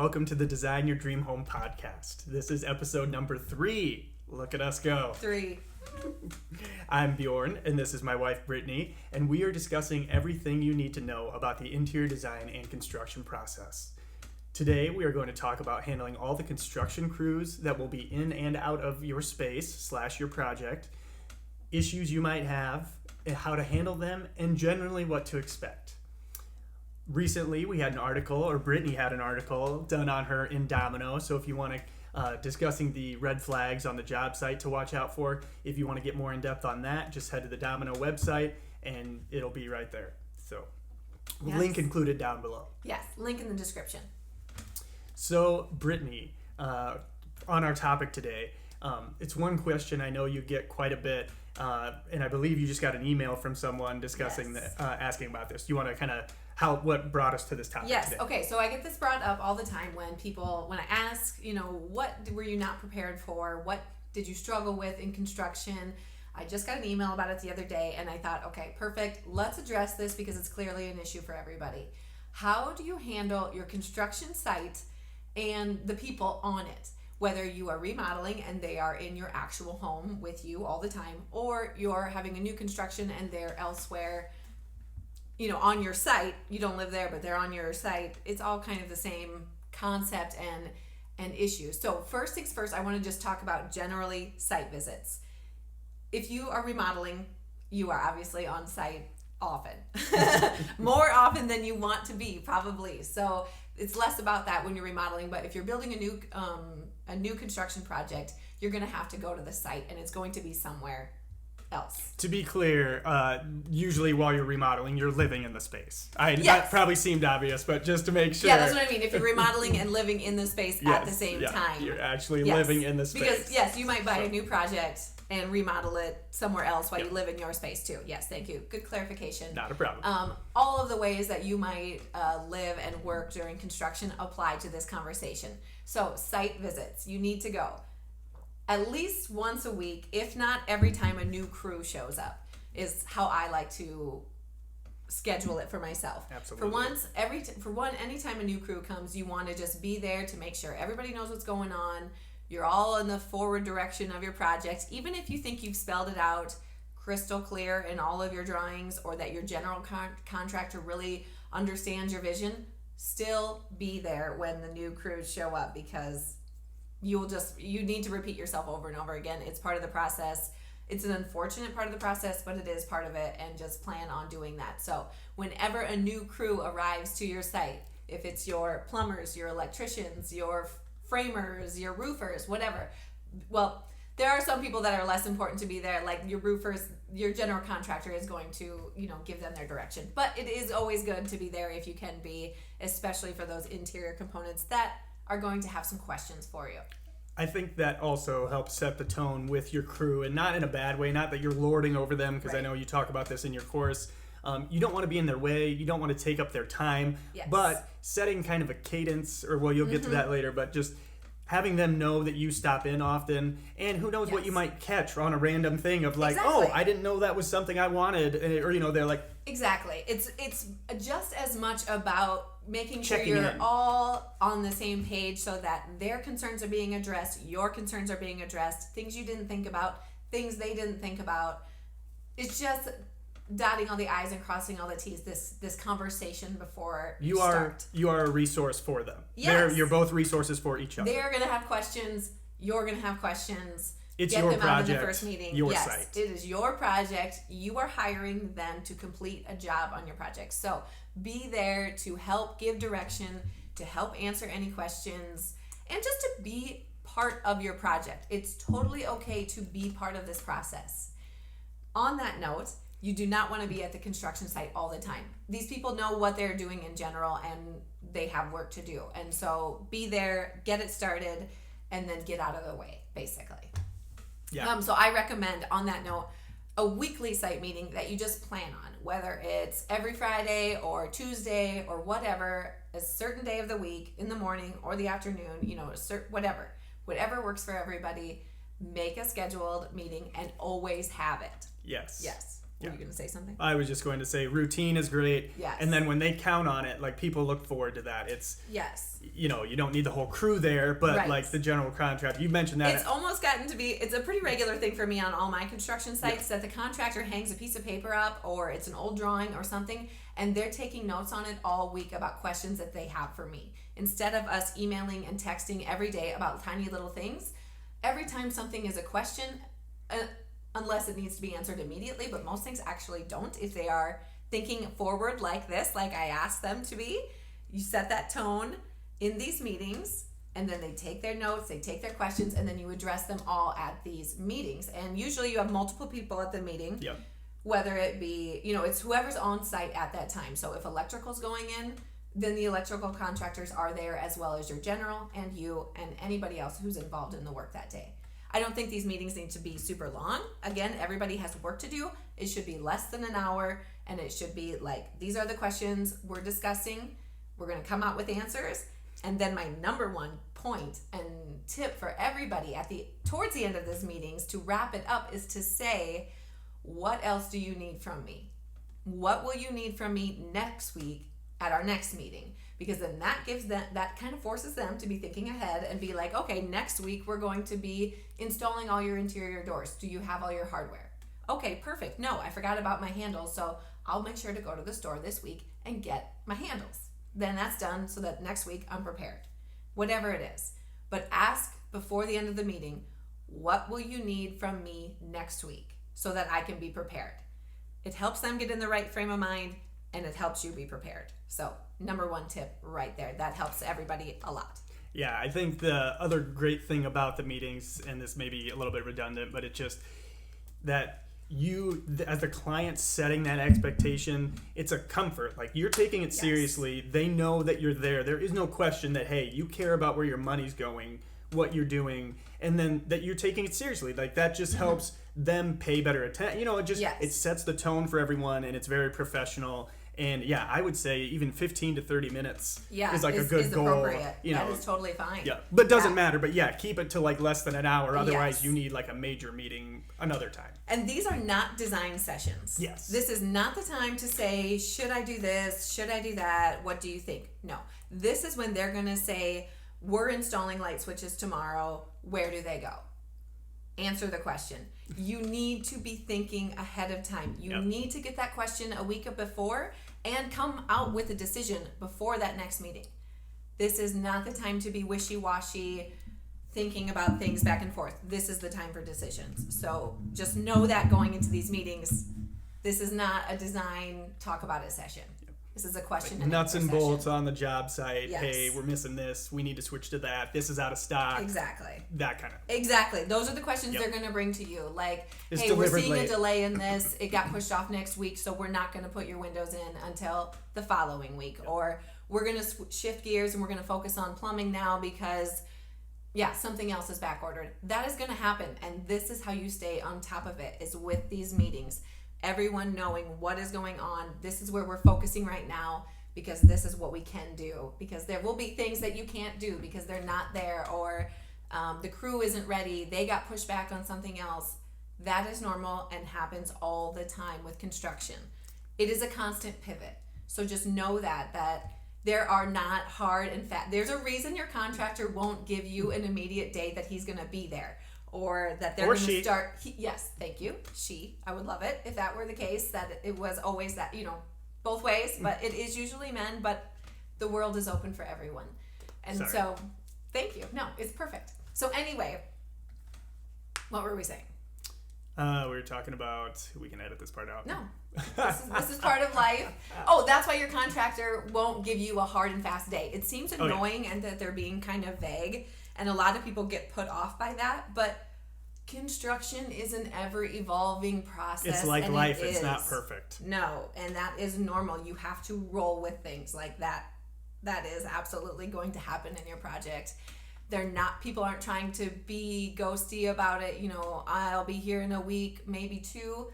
welcome to the Design Your Dream Home podcast. This is episode number 3. Look at us go. 3. I'm Bjorn, and this is my wife Brittany, and we are discussing everything you need to know about the interior design and construction process. Today, we are going to talk about handling all the construction crews that will be in and out of your space / your project, issues you might have, and how to handle them, and generally what to expect. Recently, we had an article, or Brittany had an article done on her in Domino. So if you want to, discussing the red flags on the job site to watch out for, if you want to get more in depth on that, just head to the Domino website and it'll be right there. So, yes. Link included down below. Yes, link in the description. So, Brittany, on our topic today, it's one question I know you get quite a bit, and I believe you just got an email from someone discussing, asking about this. Do you want to kind of what brought us to this topic today? Yes. Okay. So I get this brought up all the time when I ask, what were you not prepared for? What did you struggle with in construction? I just got an email about it the other day, and I thought, okay, perfect. Let's address this because it's clearly an issue for everybody. How do you handle your construction site and the people on it? Whether you are remodeling and they are in your actual home with you all the time, or you're having a new construction and they're elsewhere, on your site. You don't live there, but they're on your site. It's all kind of the same concept and issues. So first things first, I want to just talk about generally site visits. If you are remodeling, you are obviously on site often. More often than you want to be, probably. So it's less about that when you're remodeling, but if you're building a new construction project, you're going to have to go to the site, and it's going to be somewhere else. To be clear, usually while you're remodeling, you're living in the space. Yes. That probably seemed obvious, but just to make sure. Yeah, that's what I mean. If you're remodeling and living in the space at the same time. You're actually living in the space. Because, you might buy a new project and remodel it somewhere else while you live in your space too. Yes, thank you. Good clarification. Not a problem. All of the ways that you might live and work during construction apply to this conversation. So site visits, you need to go at least once a week, if not every time a new crew shows up, is how I like to schedule it for myself. Absolutely. Anytime a new crew comes, you want to just be there to make sure everybody knows what's going on. You're all in the forward direction of your project. Even if you think you've spelled it out crystal clear in all of your drawings, or that your general contractor really understands your vision, still be there when the new crews show up, because you need to repeat yourself over and over again. It's part of the process. It's an unfortunate part of the process, but it is part of it, and just plan on doing that. So whenever a new crew arrives to your site, if it's your plumbers, your electricians, your framers, your roofers, whatever. Well, there are some people that are less important to be there, like your roofers. Your general contractor is going to, give them their direction. But it is always good to be there if you can be, especially for those interior components that are going to have some questions for you. I think that also helps set the tone with your crew, and not in a bad way, not that you're lording over them, because I know you talk about this in your course. You don't want to be in their way. You don't want to take up their time. Yes. But setting kind of a cadence, you'll get to that later, but just having them know that you stop in often, and who knows what you might catch on a random thing of like, oh, I didn't know that was something I wanted, or they're like. Exactly. It's just as much about making sure checking you're in. all on the same page, so that their concerns are being addressed, your concerns are being addressed, things you didn't think about, things they didn't think about. It's just dotting all the I's and crossing all the T's, this conversation before you start. You are a resource for them. Yes. You're both resources for each other. They're going to have questions. You're going to have questions. It's Get your them project, out in the first meeting. your yes, site. It is your project. You are hiring them to complete a job on your project. So be there to help give direction, to help answer any questions, and just to be part of your project. It's totally okay to be part of this process. On that note, you do not want to be at the construction site all the time. These people know what they're doing in general, and they have work to do. And so be there, get it started, and then get out of the way, basically. Yeah. So I recommend, on that note, a weekly site meeting that you just plan on, whether it's every Friday or Tuesday or whatever, a certain day of the week, in the morning or the afternoon, whatever works for everybody. Make a scheduled meeting and always have it. Yes. Were you going to say something? I was just going to say routine is great. Yes. And then when they count on it, like people look forward to that. It's, yes. You know, you don't need the whole crew there, but Right. like the general contractor, you mentioned that. It's almost gotten to be, it's a pretty regular thing for me on all my construction sites that the contractor hangs a piece of paper up, or it's an old drawing or something, and they're taking notes on it all week about questions that they have for me. Instead of us emailing and texting every day about tiny little things, every time something is a question, unless it needs to be answered immediately, but most things actually don't if they are thinking forward like this, like I asked them to be. You set that tone in these meetings, and then they take their notes, they take their questions, and then you address them all at these meetings. And usually you have multiple people at the meeting, Yep. whether it be, it's whoever's on site at that time. So if electrical's going in, then the electrical contractors are there, as well as your general and you and anybody else who's involved in the work that day. I don't think these meetings need to be super long. Again, everybody has work to do. It should be less than an hour, and it should be like, these are the questions we're discussing. We're going to come out with answers. And then my number one point and tip for everybody towards the end of these meetings to wrap it up is to say, what else do you need from me? What will you need from me next week at our next meeting? Because then that gives them, that kind of forces them to be thinking ahead and be like, okay, next week we're going to be installing all your interior doors. Do you have all your hardware? Okay, perfect. No, I forgot about my handles, so I'll make sure to go to the store this week and get my handles. Then that's done so that next week I'm prepared. Whatever it is. But ask before the end of the meeting, what will you need from me next week so that I can be prepared? It helps them get in the right frame of mind, and it helps you be prepared. So number one tip right there. That helps everybody a lot. Yeah, I think the other great thing about the meetings, and this may be a little bit redundant, but it's just that you, as the client, setting that expectation, it's a comfort. Like, you're taking it seriously. They know that you're there. There is no question that, hey, you care about where your money's going, what you're doing, and then that you're taking it seriously. Like, that just helps them pay better attention. It sets the tone for everyone, and it's very professional. And yeah, I would say even 15 to 30 minutes is like a good goal. Appropriate. That is totally fine. Yeah, but doesn't matter. But yeah, keep it to like less than an hour. Otherwise, you need like a major meeting another time. And these are not design sessions. Yes. This is not the time to say, should I do this? Should I do that? What do you think? No. This is when they're going to say, we're installing light switches tomorrow. Where do they go? Answer the question. You need to be thinking ahead of time. You need to get that question a week before and come out with a decision before that next meeting. This is not the time to be wishy-washy, thinking about things back and forth. This is the time for decisions. So just know that going into these meetings, this is not a design talk about it session. This is a question and nuts and answer bolts session. on the job site. Yes. Hey, we're missing this. We need to switch to that. This is out of stock. Exactly. That kind of. Exactly. Those are the questions they're going to bring to you. Like, It's hey, we're delivered seeing late. a delay in this. It got pushed off next week, so we're not going to put your windows in until the following week. Or we're going to shift gears and we're going to focus on plumbing now because, something else is back ordered. That is going to happen. And this is how you stay on top of it, is with these meetings. Everyone knowing what is going on. This is where we're focusing right now, because this is what we can do, because there will be things that you can't do because they're not there, or the crew isn't ready, they got pushed back on something else. That is normal and happens all the time with construction. It is a constant pivot. So just know that there are not hard and fast. There's a reason your contractor won't give you an immediate date that he's going to be there, or that they're going to start. Yes, thank you. I would love it if that were the case, that it was always that, both ways, but it is usually men, but the world is open for everyone. And so, thank you. No, it's perfect. So anyway, what were we saying? We were talking about, we can edit this part out. No, this is part of life. Oh, that's why your contractor won't give you a hard and fast date. It seems annoying and that they're being kind of vague, and a lot of people get put off by that, but construction is an ever-evolving process. It's like life. It's not perfect. No, and that is normal. You have to roll with things like that. That is absolutely going to happen in your project. People aren't trying to be ghosty about it. I'll be here in a week, maybe two.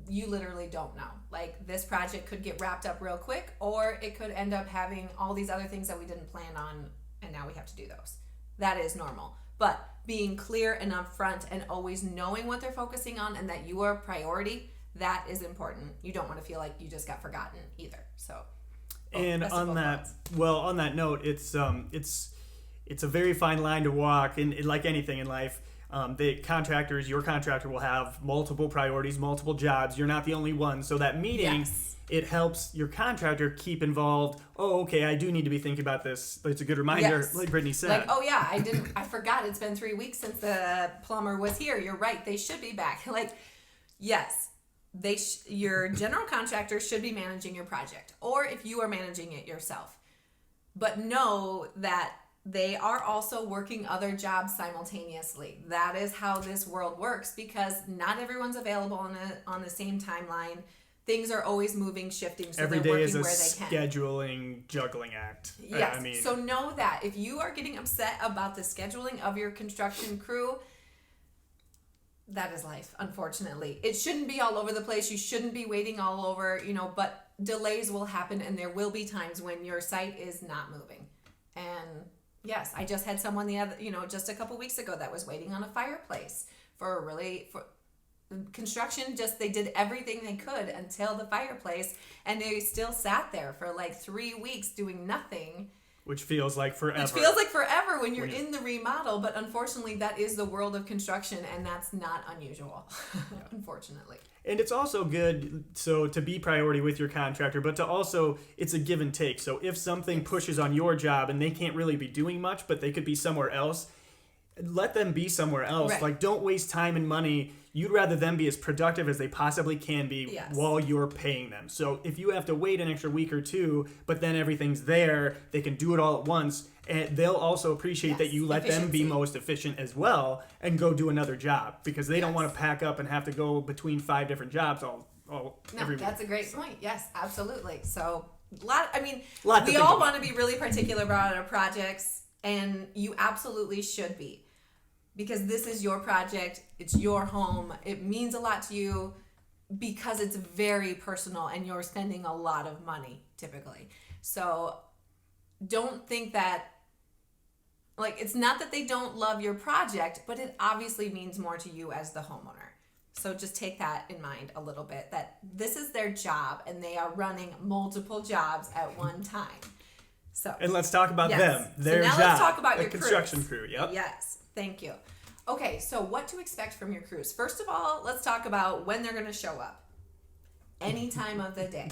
You literally don't know. Like, this project could get wrapped up real quick, or it could end up having all these other things that we didn't plan on, and now we have to do those. That is normal. But being clear and upfront and always knowing what they're focusing on and that you are a priority, That is important. You don't want to feel like you just got forgotten either. So, and best of on both that, worlds. well, on that note, it's a very fine line to walk, and like anything in life, your contractor will have multiple priorities, multiple jobs. You're not the only one. So that meeting, Yes. it helps your contractor keep involved. Oh, okay, I do need to be thinking about this. It's a good reminder, Yes. like Brittany said. Like, oh yeah, I forgot it's been 3 weeks since the plumber was here. You're right. They should be back. Like, yes, your general contractor should be managing your project, or if you are managing it yourself. But know that they are also working other jobs simultaneously. That is how this world works, because not everyone's available on the same timeline. Things are always moving, shifting, so Every they're day working is a where they can. scheduling, juggling act. Yes. I mean, So know that if you are getting upset about the scheduling of your construction crew, that is life, unfortunately. It shouldn't be all over the place. You shouldn't be waiting all over, but delays will happen, and there will be times when your site is not moving. And yes, I just had someone just a couple weeks ago that was waiting on a fireplace for construction. Just they did everything they could until the fireplace, and they still sat there for like 3 weeks doing nothing. which feels like forever. Which feels like forever when you're in the remodel, but unfortunately that is the world of construction, and that's not unusual, unfortunately. And it's also good to be priority with your contractor, but to also, it's a give and take. So if something pushes on your job and they can't really be doing much, but they could be somewhere else, let them be somewhere else. Right. Like, don't waste time and money. You'd rather them be as productive as they possibly can be Yes. while you're paying them. So if you have to wait an extra week or two, but then everything's there, they can do it all at once, and they'll also appreciate that you let them be Efficiency. most efficient as well and go do another job, because they don't want to pack up and have to go between 5 different jobs every week. That's a great point. Yes, absolutely. So, we think all about. want to be really particular about our projects, and you absolutely should be. Because this is your project, it's your home, it means a lot to you because it's very personal and you're spending a lot of money typically. So don't think that, it's not that they don't love your project, but it obviously means more to you as the homeowner. So just take that in mind a little bit, that this is their job and they are running multiple jobs at one time. So, And let's talk about yes. them, their so now job. let's talk about the your construction crews. crew. Yep. Yes, thank you. Okay, so what to expect from your crews. First of all, let's talk about when they're going to show up. Any time of the day.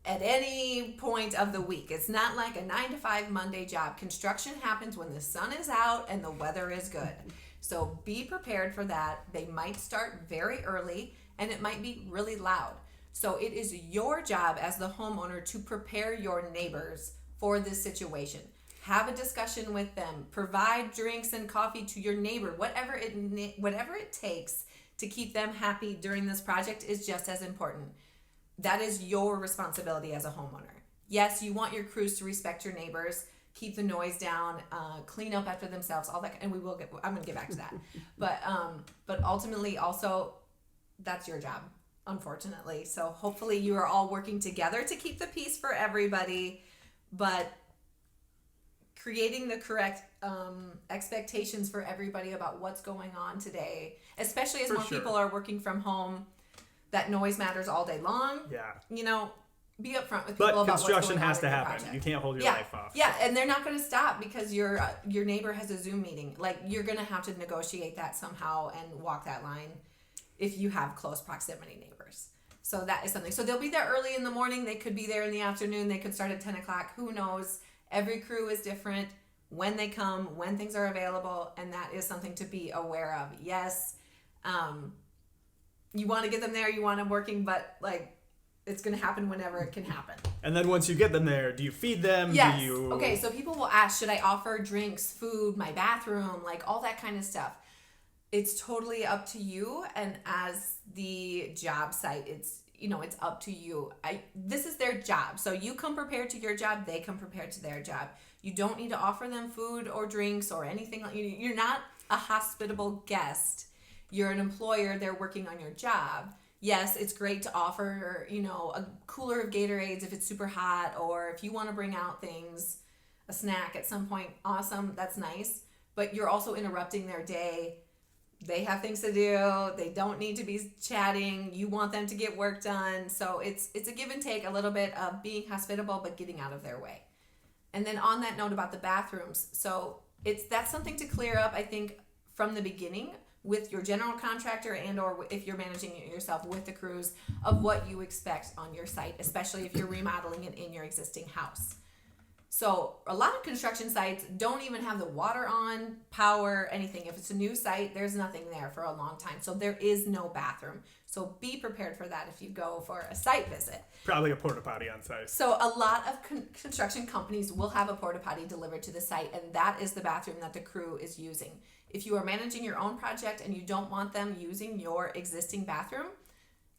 At any point of the week. It's not like a 9 to 5 Monday job. Construction happens when the sun is out and the weather is good. So be prepared for that. They might start very early and it might be really loud. So it is your job as the homeowner to prepare your neighbors for this situation. Have a discussion with them. Provide drinks and coffee to your neighbor. Whatever it takes to keep them happy during this project is just as important. That is your responsibility as a homeowner. Yes, you want your crews to respect your neighbors, keep the noise down, clean up after themselves, all that, and I'm gonna get back to that. But ultimately, also, that's your job, unfortunately. So hopefully, you are all working together to keep the peace for everybody, but creating the correct expectations for everybody about what's going on today, especially as more people are working from home. That noise matters all day long. Yeah. Be upfront with people about what's going on. But construction has to in your happen. project. You can't hold your life off. Yeah, and they're not going to stop because your neighbor has a Zoom meeting. Like, you're going to have to negotiate that somehow and walk that line if you have close proximity neighbors. So that is something. So they'll be there early in the morning. They could be there in the afternoon. They could start at 10 o'clock. Who knows? Every crew is different when they come, when things are available, and that is something to be aware of. Yes, you want to get them there, you want them working, but it's going to happen whenever it can happen. And then once you get them there, do you feed them? Yes. Do you... Okay, so people will ask, should I offer drinks, food, my bathroom, all that kind of stuff. It's totally up to you, and as the job site, it's up to you. This is their job. So you come prepared to your job, they come prepared to their job. You don't need to offer them food or drinks or anything. You're not a hospitable guest. You're an employer. They're working on your job. Yes, it's great to offer, a cooler of Gatorades if it's super hot, or if you want to bring out things, a snack at some point. Awesome. That's nice. But you're also interrupting their day. They have things to do. They don't need to be chatting. You want them to get work done. So it's a give and take, a little bit of being hospitable but getting out of their way. And then on that note about the bathrooms, so that's something to clear up, I think, from the beginning with your general contractor and or if you're managing it yourself with the crews of what you expect on your site, especially if you're remodeling it in your existing house. So a lot of construction sites don't even have the water on, power, anything. If it's a new site, there's nothing there for a long time. So there is no bathroom. So be prepared for that if you go for a site visit. Probably a porta potty on site. So a lot of construction companies will have a porta potty delivered to the site, and that is the bathroom that the crew is using. If you are managing your own project and you don't want them using your existing bathroom,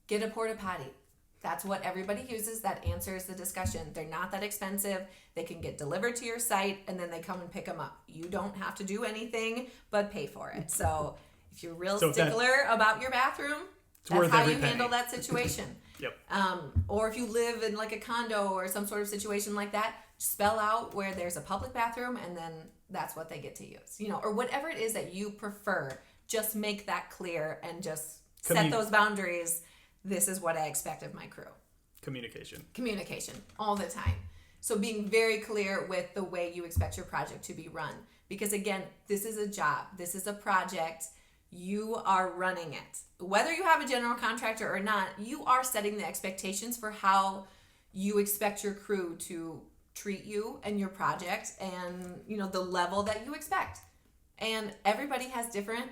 get a porta potty. That's what everybody uses. That answers the discussion. They're not that expensive. They can get delivered to your site, and then they come and pick them up. You don't have to do anything but pay for it. So if you're real stickler about your bathroom, that's how you handle that situation. Yep. Or if you live in like a condo or some sort of situation like that, spell out where there's a public bathroom, and then that's what they get to use. Or whatever it is that you prefer, just make that clear and just set those boundaries. This is what I expect of my crew. Communication all the time. So being very clear with the way you expect your project to be run. Because again, this is a job. This is a project. You are running it. Whether you have a general contractor or not, you are setting the expectations for how you expect your crew to treat you and your project and, the level that you expect. And everybody has different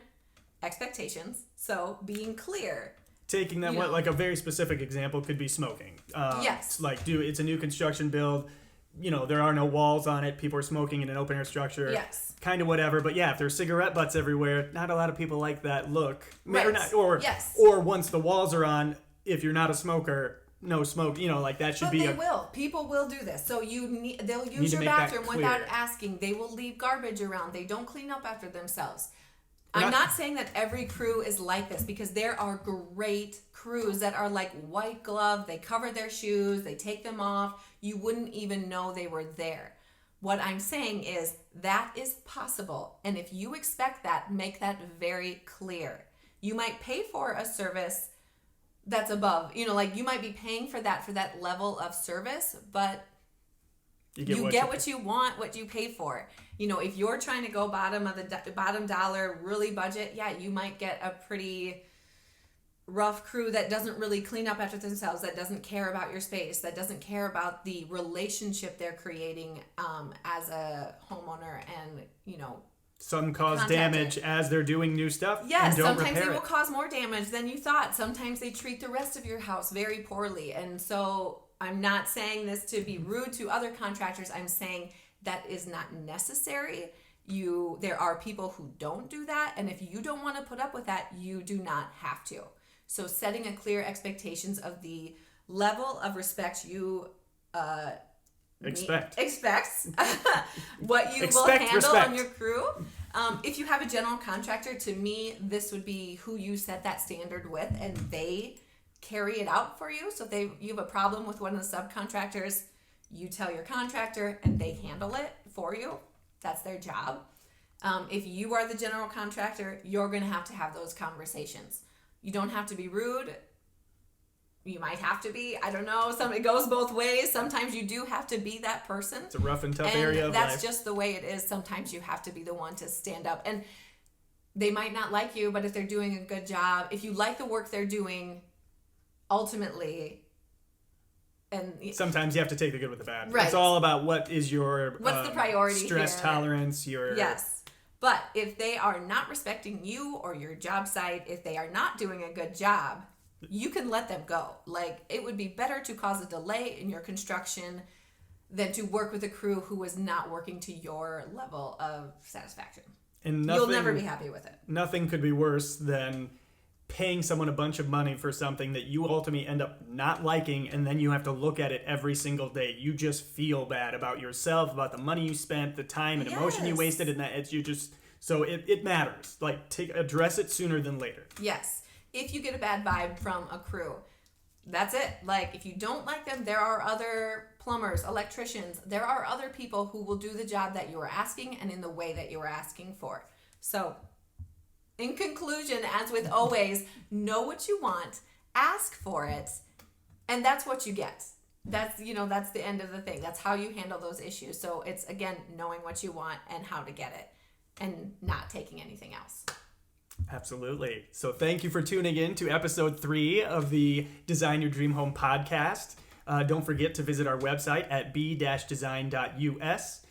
expectations. So being clear. Taking that one, like a very specific example could be smoking. Yes. It's a new construction build. There are no walls on it. People are smoking in an open air structure. Yes. Kind of whatever. But yeah, if there's cigarette butts everywhere, not a lot of people like that look. Right. Yes. Or once the walls are on, if you're not a smoker, no smoke. That should be. But they will. People will do this. So they'll use your bathroom without asking. They will leave garbage around. They don't clean up after themselves. I'm not saying that every crew is like this, because there are great crews that are like white glove. They cover their shoes. They take them off. You wouldn't even know they were there. What I'm saying is that is possible. And if you expect that, make that very clear. You might pay for a service that's above. You might be paying for that level of service, but you get what you want, what you pay for. If you're trying to go bottom dollar, really budget, yeah, you might get a pretty rough crew that doesn't really clean up after themselves, that doesn't care about your space, that doesn't care about the relationship they're creating as a homeowner, and some cause damage as they're doing new stuff. Yes, and don't sometimes repair they will cause more damage than you thought. Sometimes they treat the rest of your house very poorly, and so I'm not saying this to be rude to other contractors. I'm saying that is not necessary. There are people who don't do that, and if you don't want to put up with that, you do not have to. So setting a clear expectations of the level of respect you expect what you will handle on your crew. If you have a general contractor, to me, this would be who you set that standard with, and they carry it out for you. So if you have a problem with one of the subcontractors, you tell your contractor and they handle it for you. That's their job. If you are the general contractor, you're going to have those conversations. You don't have to be rude. You might have to be. I don't know. It goes both ways. Sometimes you do have to be that person. It's a rough and tough area of life. That's just the way it is. Sometimes you have to be the one to stand up. And they might not like you, but if they're doing a good job, if you like the work they're doing, ultimately, and sometimes you have to take the good with the bad. Right. It's all about what's the priority stress here. Tolerance, yes. But if they are not respecting you or your job site, if they are not doing a good job, you can let them go. It would be better to cause a delay in your construction than to work with a crew who is not working to your level of satisfaction. And you'll never be happy with it. Nothing could be worse than paying someone a bunch of money for something that you ultimately end up not liking, and then you have to look at it every single day. You just feel bad about yourself, about the money you spent, the time and emotion you wasted, and so it matters. Address it sooner than later. Yes. If you get a bad vibe from a crew, that's it. If you don't like them, there are other plumbers, electricians. There are other people who will do the job that you are asking and in the way that you are asking for. So In conclusion, as with always, know what you want, ask for it, and that's what you get. That's the end of the thing. That's how you handle those issues. So it's, again, knowing what you want and how to get it and not taking anything else. Absolutely. So thank you for tuning in to episode 3 of the Design Your Dream Home podcast. Don't forget to visit our website at b-design.us.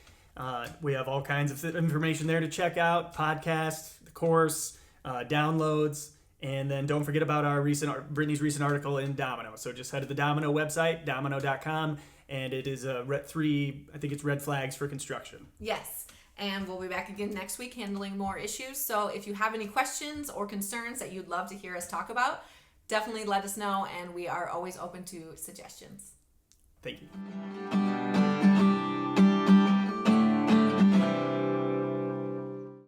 We have all kinds of information there to check out, podcasts, the course, downloads, and then don't forget about Brittany's recent article in Domino. So just head to the Domino website, domino.com, and it is red flags for construction. Yes, and we'll be back again next week handling more issues. So if you have any questions or concerns that you'd love to hear us talk about, definitely let us know, and we are always open to suggestions. Thank you.